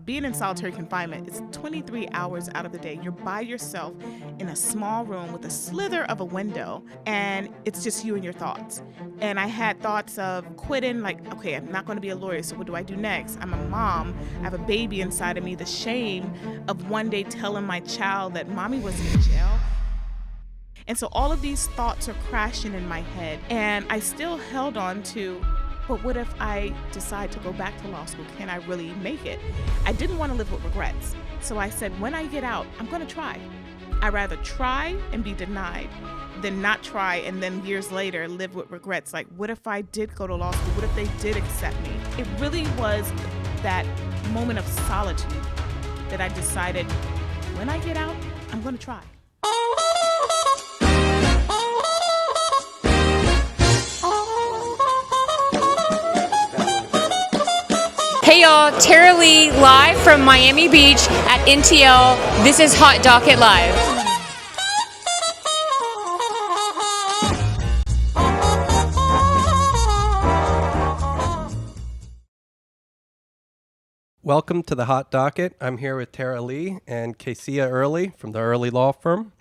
Being in solitary confinement is 23 hours out of the day. You're by yourself in a small room with a slither of a window, and it's just you and your thoughts. And I had thoughts of quitting, like, okay, I'm not going to be a lawyer, so what do I do next? I'm a mom. I have a baby inside of me. The shame of one day telling my child that mommy was in jail. And so all of these thoughts are crashing in my head, and I still held on to, but what if I decide to go back to law school? Can I really make it? I didn't want to live with regrets. So I said, when I get out, I'm going to try. I'd rather try and be denied than not try and then years later live with regrets. Like, what if I did go to law school? What if they did accept me? It really was that moment of solitude that I decided, when I get out, I'm going to try. Hey y'all, Tara Lee live from Miami Beach at NTL. This is Hot Docket Live. Welcome to the Hot Docket. I'm here with Tara Lee and Kaysia Earley from the Earley Law Firm.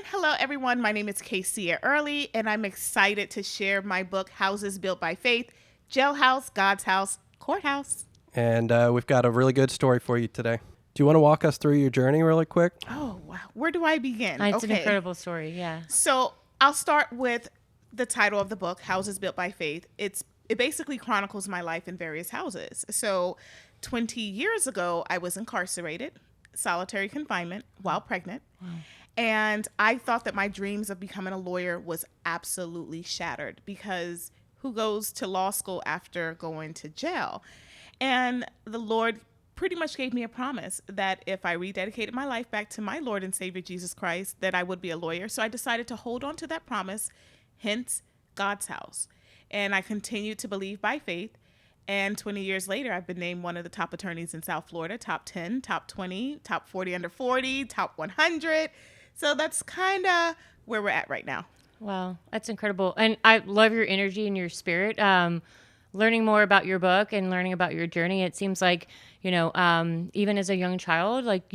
Hello, everyone. My name is Kaysia Earley, and I'm excited to share my book, Houses Built by Faith, Jailhouse, God's House, Courthouse. And we've got a really good story for you today. Do you want to walk us through your journey really quick? Oh, wow. Where do I begin? It's an incredible story, yeah. So I'll start with the title of the book, Houses Built by Faith. It basically chronicles my life in various houses. So 20 years ago, I was incarcerated, solitary confinement, while pregnant. Wow. And I thought that my dreams of becoming a lawyer was absolutely shattered, because who goes to law school after going to jail? And the Lord pretty much gave me a promise that if I rededicated my life back to my Lord and Savior Jesus Christ, that I would be a lawyer. So I decided to hold on to that promise, hence God's house. And I continued to believe by faith. And 20 years later, I've been named one of the top attorneys in South Florida, top 10, top 20, top 40 under 40, top 100. So that's kind of where we're at right now. Wow, that's incredible. And I love your energy and your spirit. Learning more about your book and learning about your journey, it seems like, even as a young child, like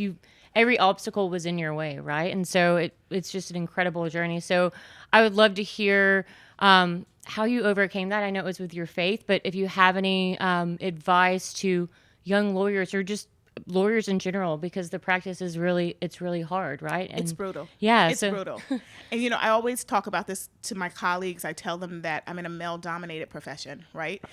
every obstacle was in your way, right? And so it's just an incredible journey. So I would love to hear how you overcame that. I know it was with your faith, but if you have any advice to young lawyers or just lawyers in general, because the practice is really hard, right? And it's brutal. Yeah. It's brutal. And, I always talk about this to my colleagues. I tell them that I'm in a male-dominated profession, right?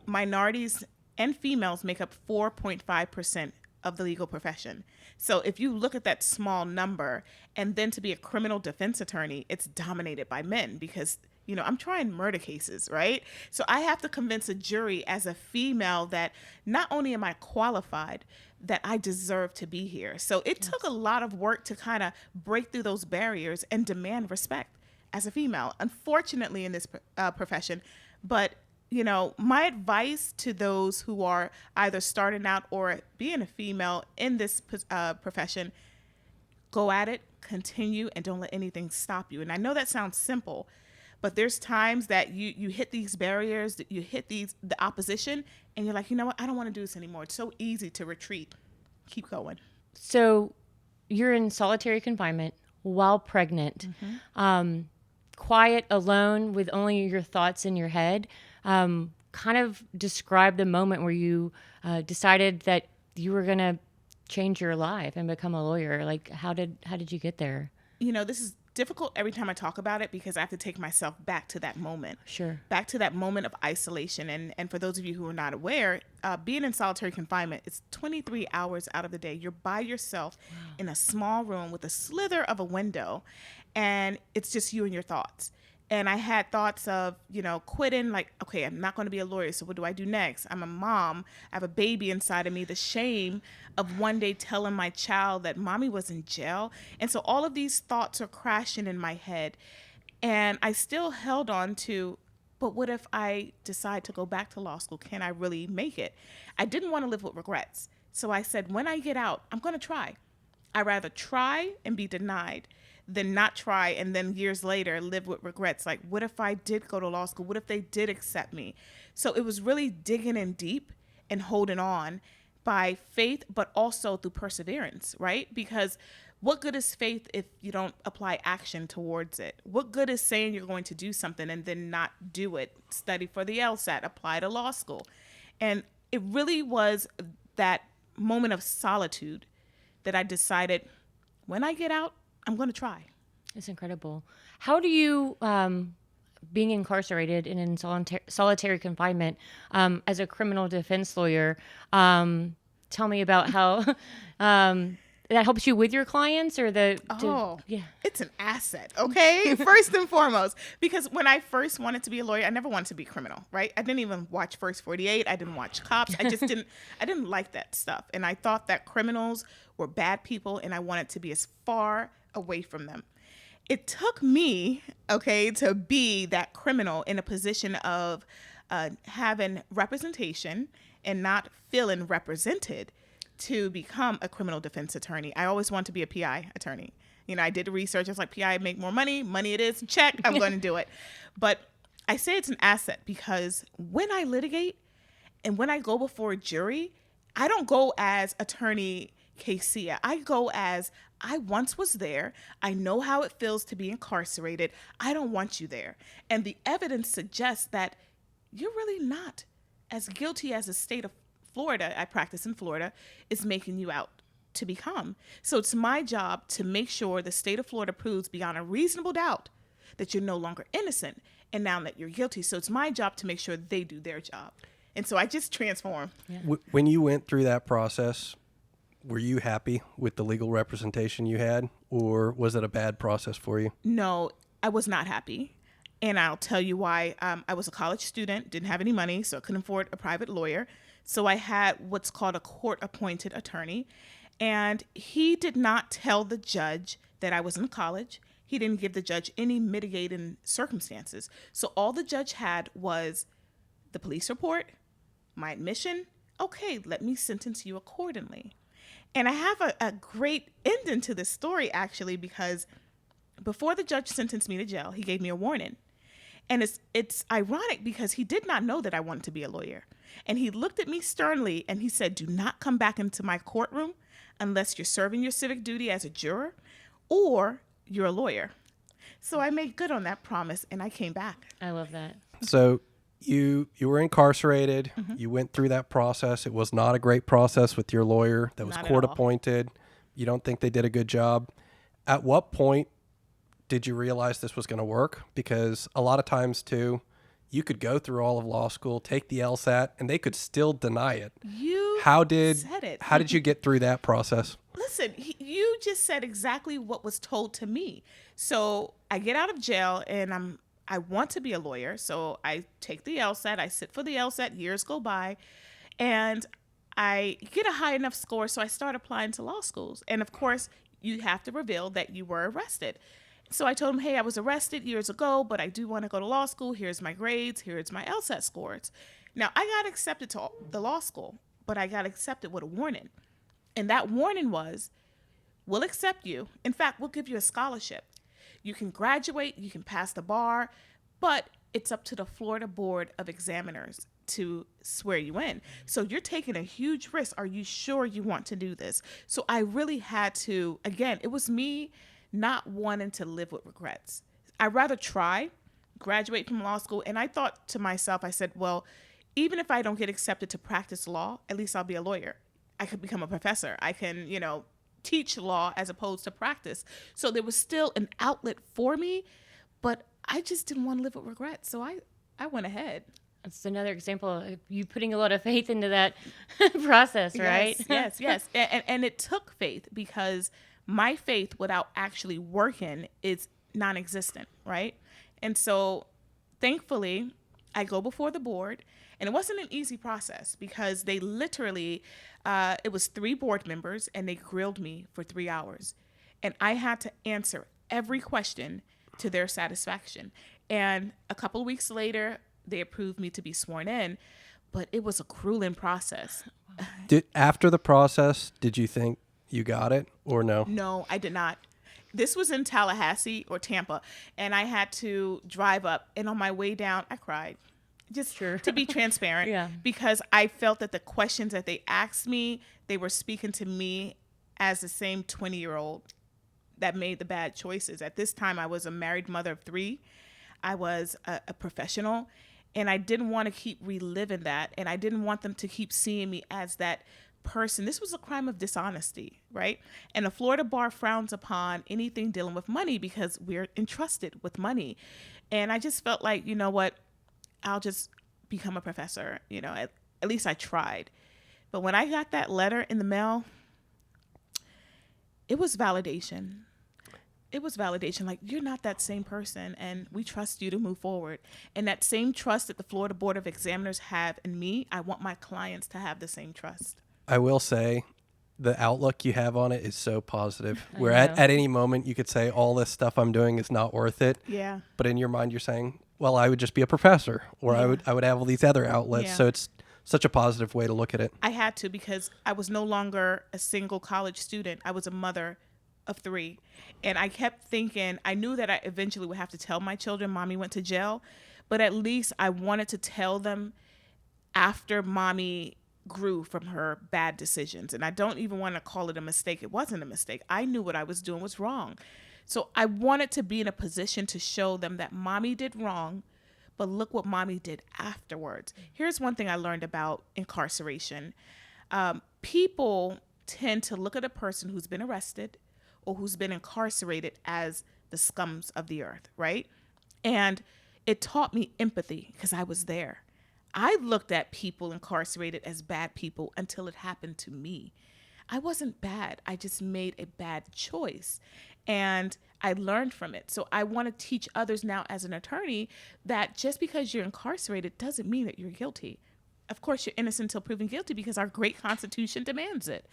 Minorities and females make up 4.5% of the legal profession. So if you look at that small number, and then to be a criminal defense attorney, it's dominated by men, because I'm trying murder cases, right? So I have to convince a jury as a female that not only am I qualified, that I deserve to be here. So it took a lot of work to kind of break through those barriers and demand respect as a female, unfortunately, in this profession. But, my advice to those who are either starting out or being a female in this profession, go at it, continue, and don't let anything stop you. And I know that sounds simple, but there's times that you hit these barriers, that you hit the opposition, and you're like, you know what? I don't want to do this anymore. It's so easy to retreat. Keep going. So you're in solitary confinement while pregnant, quiet, alone, with only your thoughts in your head. Kind of describe the moment where you decided that you were going to change your life and become a lawyer. Like, how did you get there? This is difficult every time I talk about it, because I have to take myself back to that moment. Sure. Back to that moment of isolation. And for those of you who are not aware, being in solitary confinement, it's 23 hours out of the day. You're by yourself in a small room with a slither of a window, and it's just you and your thoughts. And I had thoughts of, quitting, like, okay, I'm not going to be a lawyer, so what do I do next? I'm a mom. I have a baby inside of me. The shame of one day telling my child that mommy was in jail. And so all of these thoughts are crashing in my head. And I still held on to, but what if I decide to go back to law school? Can I really make it? I didn't want to live with regrets. So I said, when I get out, I'm going to try. I'd rather try and be denied than not try and then years later live with regrets. Like, what if I did go to law school? What if they did accept me? So it was really digging in deep and holding on by faith, but also through perseverance, right? Because what good is faith if you don't apply action towards it? What good is saying you're going to do something and then not do it? Study for the LSAT, apply to law school. And it really was that moment of solitude that I decided, when I get out, I'm going to try. It's incredible. How do you, being incarcerated and in solitary confinement, as a criminal defense lawyer, tell me about how that helps you with your clients, or it's an asset, okay? First and foremost, because when I first wanted to be a lawyer, I never wanted to be a criminal, right? I didn't even watch First 48. I didn't watch Cops. I didn't like that stuff. And I thought that criminals were bad people, and I wanted to be as far away from them. It took me, okay, to be that criminal in a position of having representation and not feeling represented to become a criminal defense attorney. I always wanted to be a PI attorney. You know, I did the research. I was like, PI, make more money. Money it is. Check. I'm going to do it. But I say it's an asset because when I litigate and when I go before a jury, I don't go as attorney Kaysia. I go as, I once was there. I know how it feels to be incarcerated. I don't want you there. And the evidence suggests that you're really not as guilty as the state of Florida, I practice in Florida, is making you out to become. So it's my job to make sure the state of Florida proves beyond a reasonable doubt that you're no longer innocent and now that you're guilty. So it's my job to make sure they do their job. And so I just transform. Yeah. When you went through that process, were you happy with the legal representation you had, or was it a bad process for you? No, I was not happy. And I'll tell you why. I was a college student, didn't have any money, so I couldn't afford a private lawyer. So I had what's called a court-appointed attorney. And he did not tell the judge that I was in college. He didn't give the judge any mitigating circumstances. So all the judge had was the police report, my admission. Okay, let me sentence you accordingly. And I have a great ending to this story, actually, because before the judge sentenced me to jail, he gave me a warning. And it's ironic because he did not know that I wanted to be a lawyer. And he looked at me sternly and he said, do not come back into my courtroom unless you're serving your civic duty as a juror or you're a lawyer. So I made good on that promise and I came back. I love that. So you were incarcerated. Mm-hmm. You went through that process. It was not a great process with your lawyer that was court appointed. You don't think they did a good job. At what point did you realize this was going to work? Because a lot of times too, you could go through all of law school, take the LSAT, and they could still deny it. How did you get through that process? Listen, you just said exactly what was told to me. So I get out of jail and I want to be a lawyer. So I take the LSAT, I sit for the LSAT, years go by, and I get a high enough score. So I start applying to law schools. And of course, you have to reveal that you were arrested. So I told him, hey, I was arrested years ago, but I do want to go to law school. Here's my grades. Here's my LSAT scores. Now, I got accepted to the law school, but I got accepted with a warning. And that warning was, we'll accept you. In fact, we'll give you a scholarship. You can graduate, you can pass the bar, but it's up to the Florida Board of Examiners to swear you in. So you're taking a huge risk. Are you sure you want to do this? So I really had to, again, it was me not wanting to live with regrets. I'd rather try, graduate from law school. And I thought to myself, I said, well, even if I don't get accepted to practice law, at least I'll be a lawyer. I could become a professor. I can, teach law as opposed to practice. So there was still an outlet for me, but I just didn't want to live with regrets. So I went ahead. That's another example of you putting a lot of faith into that process, right? Yes. And it took faith because my faith without actually working is non-existent, right? And so thankfully, I go before the board, and it wasn't an easy process because they literally, it was 3 board members, and they grilled me for 3 hours. And I had to answer every question to their satisfaction. And a couple of weeks later, they approved me to be sworn in, but it was a grueling process. After the process, did you think you got it or no? No, I did not. This was in Tallahassee or Tampa, and I had to drive up. And on my way down, I cried. Just to be transparent, Yeah. because I felt that the questions that they asked me, they were speaking to me as the same 20-year-old that made the bad choices. At this time, I was a married mother of 3. I was a professional, and I didn't want to keep reliving that, and I didn't want them to keep seeing me as that person. This was a crime of dishonesty, right? And the Florida bar frowns upon anything dealing with money because we're entrusted with money. And I just felt like, you know what, I'll just become a professor. You know, at least I tried. But when I got that letter in the mail, it was validation. It was validation. Like, you're not that same person, and we trust you to move forward. And that same trust that the Florida Board of Examiners have in me, I want my clients to have the same trust. I will say the outlook you have on it is so positive. I Where know. at any moment you could say all this stuff I'm doing is not worth it. Yeah. But in your mind you're saying, well, I would just be a professor, or Yeah. I would have all these other outlets. Yeah. So it's such a positive way to look at it. I had to, because I was no longer a single college student. I was a mother of 3. And I kept thinking, I knew that I eventually would have to tell my children mommy went to jail, but at least I wanted to tell them after mommy grew from her bad decisions. And I don't even want to call it a mistake. It wasn't a mistake. I knew what I was doing was wrong. So I wanted to be in a position to show them that mommy did wrong, but look what mommy did afterwards. Here's one thing I learned about incarceration. People tend to look at a person who's been arrested or who's been incarcerated as the scums of the earth, right? And it taught me empathy because I was there. I looked at people incarcerated as bad people until it happened to me. I wasn't bad. I just made a bad choice. And I learned from it. So I want to teach others now as an attorney that just because you're incarcerated doesn't mean that you're guilty. Of course, you're innocent until proven guilty because our great Constitution demands it.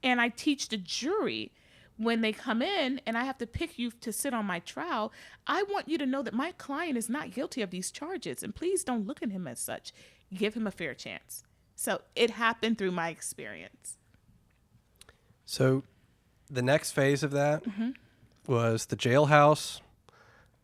And I teach the jury when they come in and I have to pick you to sit on my trial, I want you to know that my client is not guilty of these charges. And please don't look at him as such. Give him a fair chance. So it happened through my experience. So the next phase of that was the jailhouse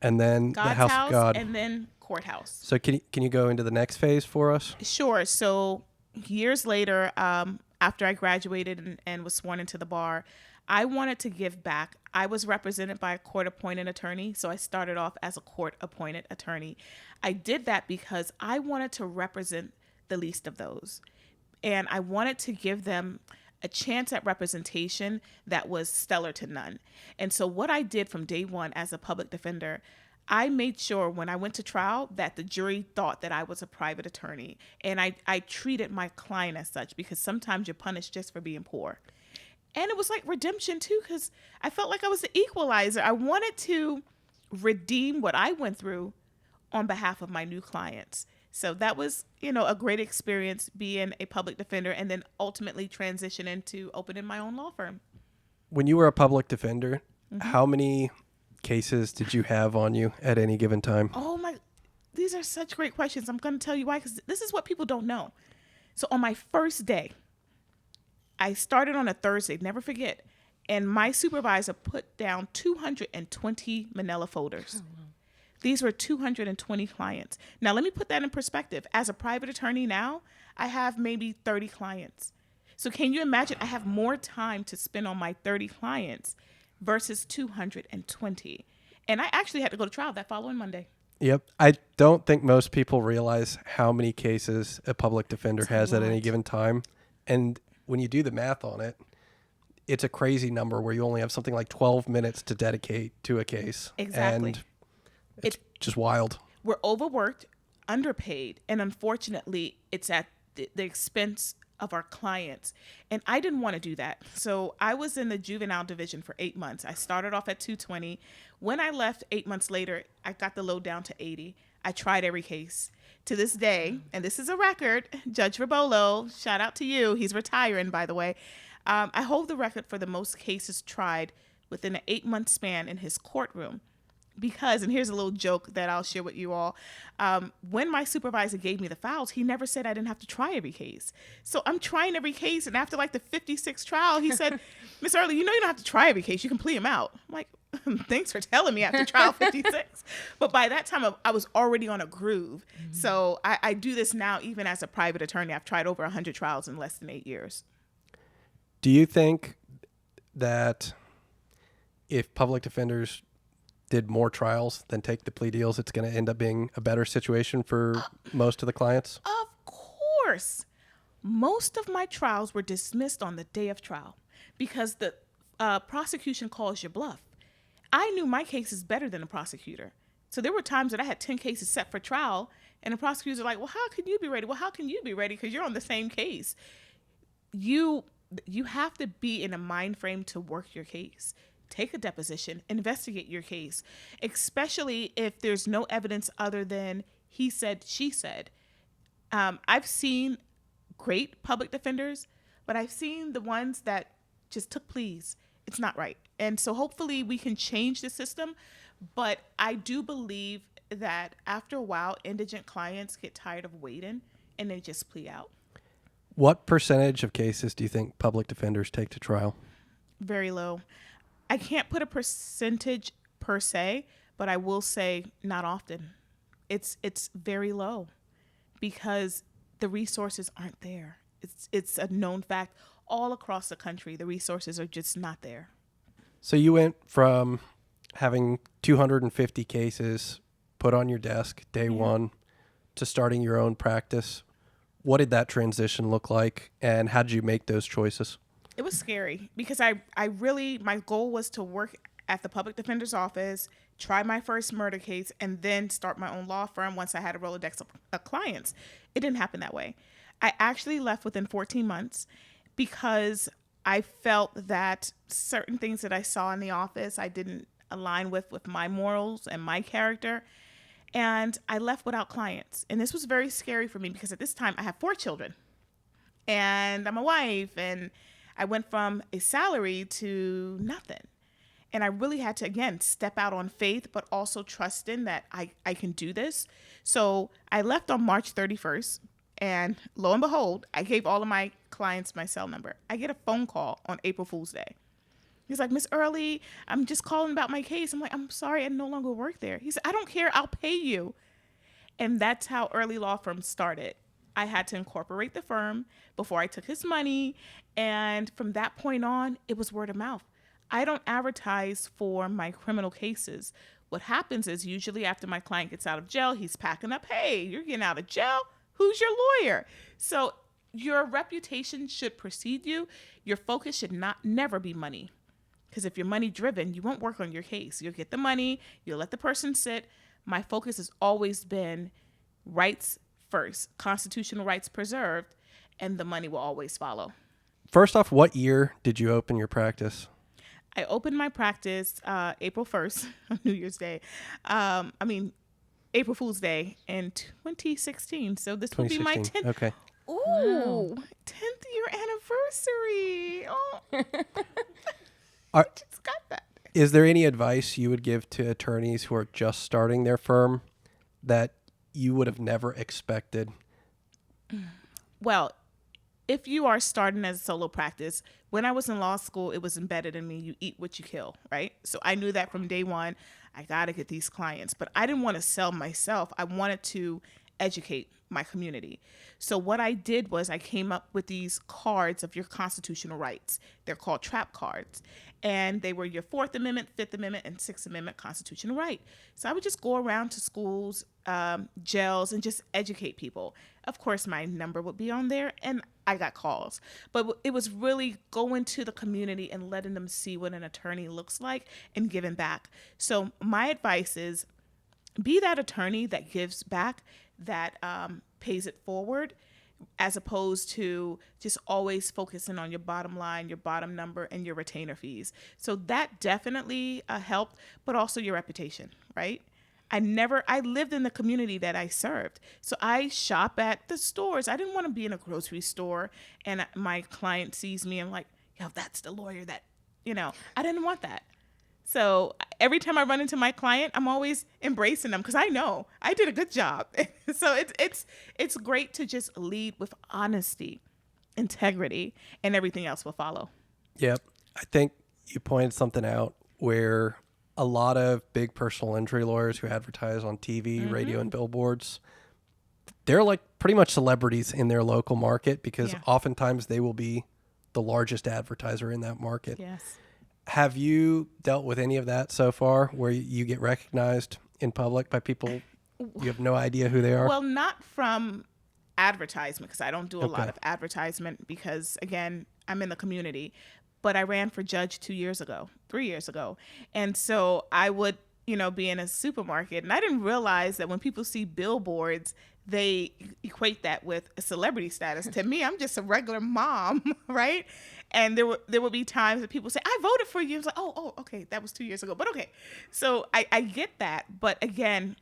and then God's the house of God. And then courthouse. So can you go into the next phase for us? Sure. So years later, after I graduated and was sworn into the bar, I wanted to give back. I was represented by a court-appointed attorney, so I started off as a court-appointed attorney. I did that because I wanted to represent the least of those, and I wanted to give them a chance at representation that was stellar to none. And so what I did from day one as a public defender, I made sure when I went to trial that the jury thought that I was a private attorney, and I treated my client as such, because sometimes you're punished just for being poor. And it was like redemption too, because I felt like I was the equalizer. I wanted to redeem what I went through on behalf of my new clients. So that was, a great experience being a public defender and then ultimately transition into opening my own law firm. When you were a public defender, how many cases did you have on you at any given time? These are such great questions. I'm going to tell you why, because this is what people don't know. So on my first day, I started on a Thursday, never forget, and my supervisor put down 220 manila folders. Oh, wow. These were 220 clients. Now, let me put that in perspective. As a private attorney now, I have maybe 30 clients. So can you imagine I have more time to spend on my 30 clients versus 220? And I actually had to go to trial that following Monday. Yep. I don't think most people realize how many cases a public defender has at any given time. And when you do the math on it, it's a crazy number where you only have something like 12 minutes to dedicate to a case. Exactly. And it's just wild. We're overworked, underpaid, and unfortunately, it's at the expense of our clients. And I didn't want to do that. So I was in the juvenile division for 8 months. I started off at 220. When I left 8 months later, I got the load down to 80. I tried every case. To this day, and this is a record, Judge Rebollo, shout out to you. He's retiring, by the way. I hold the record for the most cases tried within an 8-month span in his courtroom. because, and here's a little joke that I'll share with you all. When my supervisor gave me the files, he never said I didn't have to try every case. So I'm trying every case, and after like the 56th trial, he said, Miss Earley, you know you don't have to try every case. You can plea them out. I'm like, thanks for telling me after trial 56. But by that time, I was already on a groove. Mm-hmm. So I do this now, even as a private attorney. I've tried over 100 trials in less than 8 years. Do you think that if public defenders did more trials than take the plea deals, it's going to end up being a better situation for most of the clients? Of course. Most of my trials were dismissed on the day of trial because the prosecution calls your bluff. I knew my cases better than the prosecutor. So there were times that I had 10 cases set for trial, and the prosecutors are like, well, how can you be ready? Well, how can you be ready? Because you're on the same case. You have to be in a mind frame to work your case. Take a deposition, investigate your case, especially if there's no evidence other than he said, she said. I've seen great public defenders, but I've seen the ones that just took pleas. It's not right. And so hopefully we can change the system. But I do believe that after a while, indigent clients get tired of waiting and they just plea out. What percentage of cases do you think public defenders take to trial? Very low. I can't put a percentage per se, but I will say not often. It's very low because the resources aren't there. It's a known fact all across the country. The resources are just not there. So you went from having 250 cases put on your desk day one to starting your own practice. What did that transition look like, and how did you make those choices? It was scary because I really, my goal was to work at the public defender's office, try my first murder case, and then start my own law firm once I had a Rolodex of clients. It didn't happen that way. I actually left within 14 months because I felt that certain things that I saw in the office I didn't align with my morals and my character. And I left without clients. And this was very scary for me because at this time I have 4 children and I'm a wife, and I went from a salary to nothing. And I really had to, again, step out on faith, but also trust in that I can do this. So I left on March 31st, and lo and behold, I gave all of my clients my cell number. I get a phone call on April Fool's Day. He's like, Miss Earley, I'm just calling about my case. I'm like, I'm sorry, I no longer work there. He said, I don't care, I'll pay you. And that's how Earley Law Firm started. I had to incorporate the firm before I took his money. And from that point on, it was word of mouth. I don't advertise for my criminal cases. What happens is usually after my client gets out of jail, he's packing up. Hey, you're getting out of jail? Who's your lawyer? So your reputation should precede you. Your focus should never be money. Because if you're money driven, you won't work on your case. You'll get the money, you'll let the person sit. My focus has always been rights first, constitutional rights preserved, and the money will always follow. First off, what year did you open your practice? I opened my practice April 1st, on New Year's Day. April Fool's Day in 2016. So this will be my 10th. Okay. Ooh, wow. 10th year anniversary. Oh, I just got that. Is there any advice you would give to attorneys who are just starting their firm that you would have never expected? Well, if you are starting as a solo practice, when I was in law school, it was embedded in me, you eat what you kill, right? So I knew that from day one, I got to get these clients. But I didn't want to sell myself. I wanted to educate my community. So what I did was I came up with these cards of your constitutional rights. They're called trap cards. And they were your 4th Amendment, 5th Amendment, and 6th Amendment constitutional right. So I would just go around to schools, jails, and just educate people. Of course, my number would be on there, and I got calls. But it was really going to the community and letting them see what an attorney looks like and giving back. So my advice is be that attorney that gives back, that pays it forward, as opposed to just always focusing on your bottom line, your bottom number, and your retainer fees. So that definitely helped, but also your reputation, right? I lived in the community that I served. So I shop at the stores. I didn't want to be in a grocery store and my client sees me and like, yo, that's the lawyer that, I didn't want that. So every time I run into my client, I'm always embracing them because I know I did a good job. So it's great to just lead with honesty, integrity, and everything else will follow. Yep. I think you pointed something out where a lot of big personal injury lawyers who advertise on TV, radio, and billboards, they're like pretty much celebrities in their local market because oftentimes they will be the largest advertiser in that market. Yes. Have you dealt with any of that so far where you get recognized in public by people you have no idea who they are? Well, not from advertisement because I don't do a lot of advertisement because, again, I'm in the community. But I ran for judge 3 years ago. And so I would, be in a supermarket. And I didn't realize that when people see billboards, they equate that with a celebrity status. To me, I'm just a regular mom, right? And there would be times that people say, I voted for you. I was like, oh, okay, that was 2 years ago. But okay. So I get that. But again,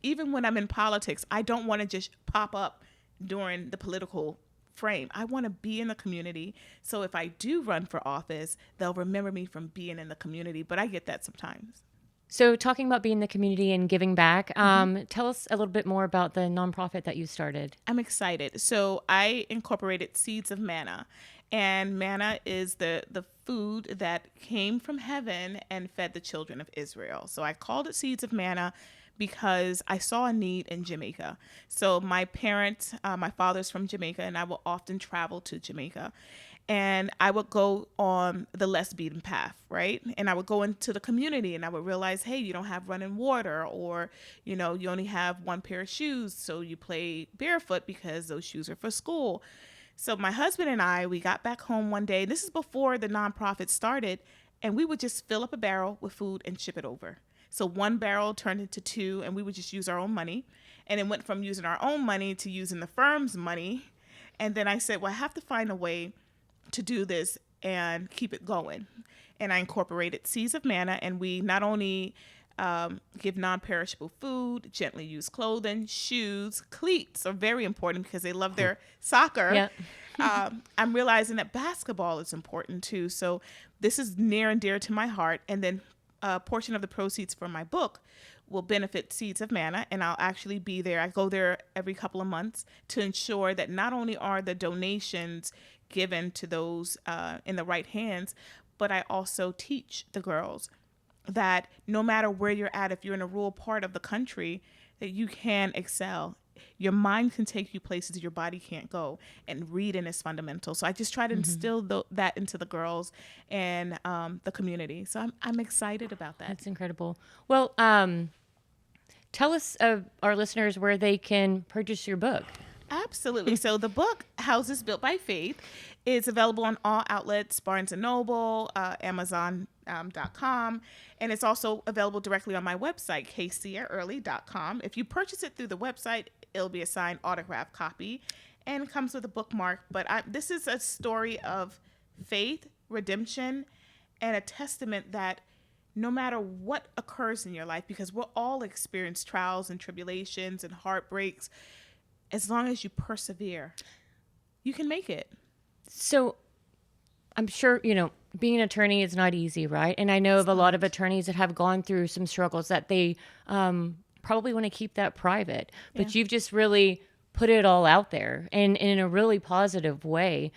even when I'm in politics, I don't want to just pop up during the political frame. I want to be in the community. So if I do run for office, they'll remember me from being in the community. But I get that sometimes. So talking about being in the community and giving back, tell us a little bit more about the nonprofit that you started. I'm excited. So I incorporated Seeds of Manna. And manna is the food that came from heaven and fed the children of Israel. So I called it Seeds of Manna because I saw a need in Jamaica. So my parents, my father's from Jamaica, and I will often travel to Jamaica. And I would go on the less beaten path, right? And I would go into the community and I would realize, hey, you don't have running water, or, you only have one pair of shoes, so you play barefoot because those shoes are for school. So my husband and I, we got back home one day. This is before the nonprofit started, and we would just fill up a barrel with food and ship it over. So one barrel turned into two, and we would just use our own money. And it went from using our own money to using the firm's money. And then I said, well, I have to find a way to do this and keep it going. And I incorporated Seeds of Manna, and we not only give non-perishable food, gently used clothing, shoes, cleats are very important because they love their soccer. Yeah. I'm realizing that basketball is important too. So this is near and dear to my heart. And then a portion of the proceeds from my book will benefit Seeds of Manna, and I'll actually be there. I go there every couple of months to ensure that not only are the donations given to those in the right hands, but I also teach the girls that no matter where you're at, if you're in a rural part of the country, that you can excel. Your mind can take you places your body can't go, and reading is fundamental. So I just try to instill that into the girls and the community. So I'm excited about that. That's incredible. Well, tell us, our listeners, where they can purchase your book. Absolutely. So the book, Houses Built by Faith, is available on all outlets, Barnes & Noble, Amazon.com, and it's also available directly on my website, KaysiaEarley.com. If you purchase it through the website, it'll be a signed autographed copy and comes with a bookmark. But this is a story of faith, redemption, and a testament that no matter what occurs in your life, because we'll all experience trials and tribulations and heartbreaks, as long as you persevere, you can make it. So I'm sure, being an attorney is not easy, right? And I know of a lot of attorneys that have gone through some struggles that they probably want to keep that private. But you've just really put it all out there and in a really positive way.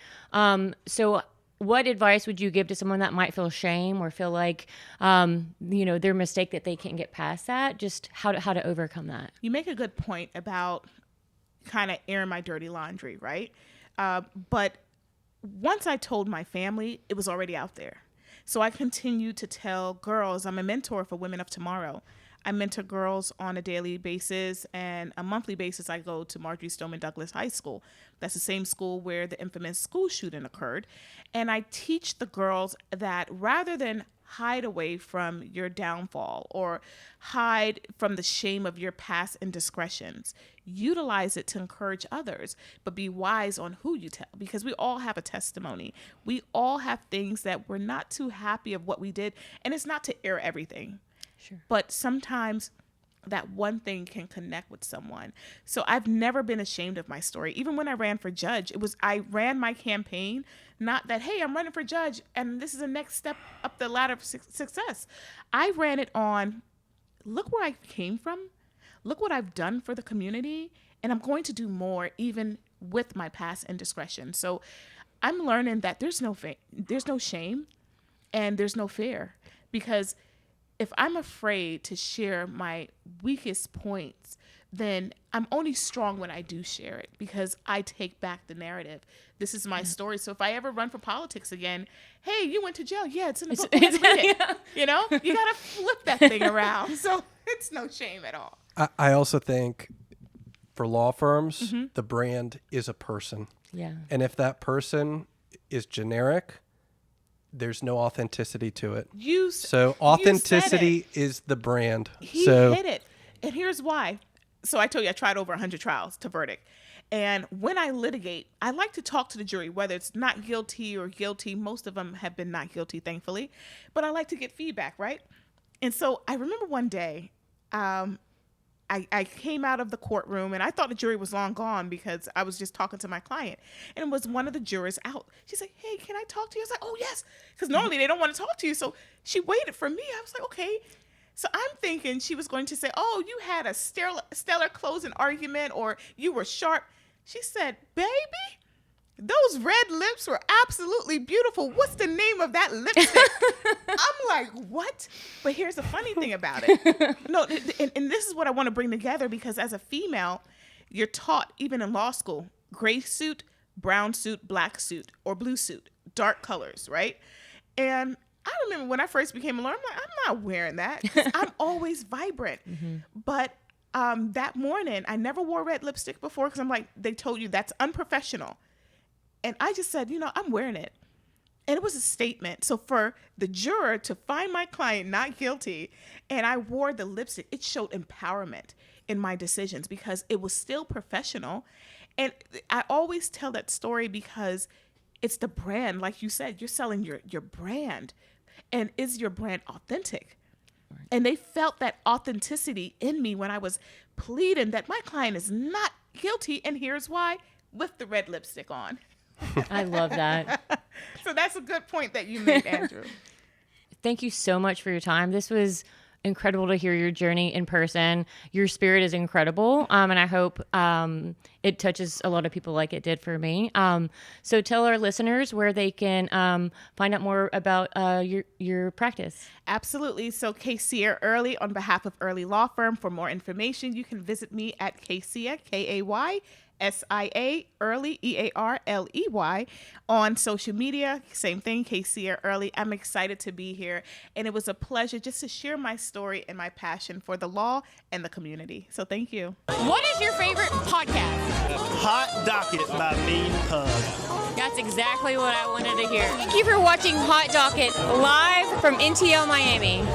So what advice would you give to someone that might feel shame or feel like, their mistake that they can't get past that? Just how to overcome that? You make a good point about kind of airing my dirty laundry, right? But once I told my family, it was already out there. So I continue to tell girls. I'm a mentor for Women of Tomorrow. I mentor girls on a daily basis, and a monthly basis I go to Marjorie Stoneman Douglas High School. That's the same school where the infamous school shooting occurred. And I teach the girls that rather than hide away from your downfall or hide from the shame of your past indiscretions, utilize it to encourage others, but be wise on who you tell, because we all have a testimony. We all have things that we're not too happy of what we did, and it's not to air everything. Sure. But sometimes that one thing can connect with someone. So I've never been ashamed of my story. Even when I ran for judge, I ran my campaign, not that, hey, I'm running for judge and this is the next step up the ladder of success. I ran it on, look where I came from, look what I've done for the community, and I'm going to do more even with my past indiscretion. So I'm learning that there's no shame and there's no fear, because if I'm afraid to share my weakest points, then I'm only strong when I do share it, because I take back the narrative. This is my story. So if I ever run for politics again, hey, you went to jail. Yeah, it's in the book. Read it. Yeah. You know, you got to flip that thing around. So it's no shame at all. I also think for law firms, the brand is a person. Yeah. And if that person is generic, there's no authenticity to it. So authenticity is the brand. He hit it. And here's why. So I told you I tried over 100 trials to verdict. And when I litigate, I like to talk to the jury, whether it's not guilty or guilty. Most of them have been not guilty, thankfully. But I like to get feedback, right? And so I remember one day, I came out of the courtroom and I thought the jury was long gone because I was just talking to my client. And it was one of the jurors out. She's like, hey, can I talk to you? I was like, oh, yes. Because normally they don't want to talk to you. So she waited for me. I was like, okay. So I'm thinking she was going to say, oh, you had a stellar closing argument or you were sharp. She said, baby, those red lips were absolutely beautiful. What's the name of that lipstick? I'm like, what? But here's the funny thing about it. No, and this is what I want to bring together, because as a female, you're taught, even in law school, gray suit, brown suit, black suit, or blue suit, dark colors, right? And I remember when I first became a lawyer, I'm like, I'm not wearing that. I'm always vibrant. But that morning, I never wore red lipstick before, because I'm like, they told you that's unprofessional. And I just said, I'm wearing it. And it was a statement. So for the juror to find my client not guilty and I wore the lipstick, it showed empowerment in my decisions, because it was still professional. And I always tell that story because it's the brand. Like you said, you're selling your brand. And is your brand authentic? Right. And they felt that authenticity in me when I was pleading that my client is not guilty. And here's why, with the red lipstick on. I love that. So that's a good point that you made, Andrew. Thank you so much for your time. This was incredible to hear your journey in person. Your spirit is incredible. And I hope it touches a lot of people like it did for me. So tell our listeners where they can find out more about your practice. Absolutely. So Kaysia Earley, on behalf of Earley Law Firm. For more information, you can visit me at Kaysia, Kaysia Earley, Earley, on social media. Same thing, Kaysia Earley. I'm excited to be here, and it was a pleasure just to share my story and my passion for the law and the community. So thank you. What is your favorite podcast? Hot Docket by Mean Pug. That's exactly what I wanted to hear. Thank you for watching Hot Docket live from NTL Miami.